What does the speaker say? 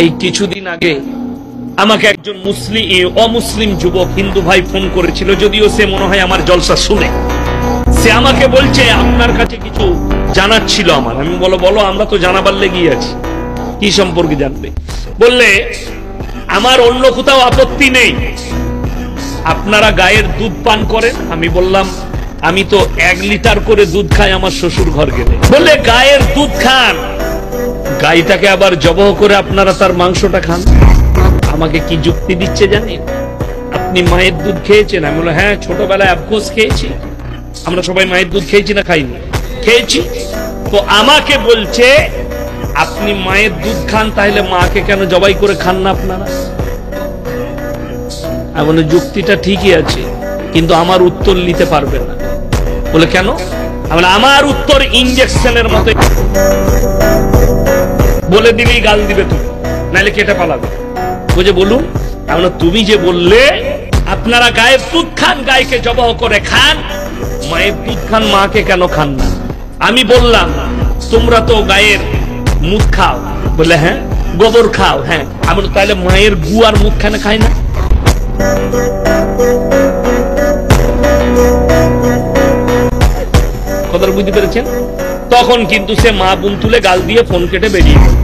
এই কিছুদিন আগে আমাকে একজন অমুসলিম যুবক হিন্দু ভাই ফোন করেছিল, যদিও সে মনে হয় আমার জলসা শুনে। সে আমাকে বলছে আপনার কাছে কিছু জানার ছিল আমার। আমি বলো আমরা তো জানাবার লেগেই আছি। কি সম্পর্কে জানবে? বললে আমার অন্য কোথাও আপত্তি নেই, আপনারা গায়ের দুধ পান করেন। আমি বললাম আমি তো 1 লিটার করে দুধ খাই আমার শ্বশুর ঘর গেলে। বললে গায়ের দুধ খান, গাইটাকে আবার জবাহ করে আপনারা তার মাংসটা খান। আমাকে কি যুক্তি দিচ্ছে জানেন? আপনি মায়ের দুধ খেয়েছেন? আমি বললাম হ্যাঁ, ছোটবেলায় আফকোর্স খেয়েছি। আমরা সবাই মায়ের দুধ খেয়েছি না খাইনি? খেয়েছি। তো আমাকে বলছে আপনি মায়ের দুধ খান, তাহলে মাকে কেন জবাই করে খান না আপনারা? আমি বলি যুক্তিটা ঠিকই আছে, কিন্তু আমার উত্তর নিতে পারবে না। বলে কেন? আমার উত্তর ইনজেকশনের মতো, বলে দিলেই গাল দিবে তুমি, নাহলে কেটে পালাবে। বুঝে বলুন, তুমি যে বললে আপনারা গায়ের দুধ খান, গায়কে জবাহ করে খান, মায়ের দুধ খান, মাকে কেন খান না? আমি বললাম তোমরা তো গায়ের মুখ খাও। বলে হ্যাঁ। গোবর খাও? হ্যাঁ। আমি তাহলে মায়ের গু আর মুখ খানে খাই না? কথাটা বুঝতে পেরেছেন? তখন কিন্তু সে মা বোন তুলে গাল দিয়ে ফোন কেটে বেরিয়ে গেল।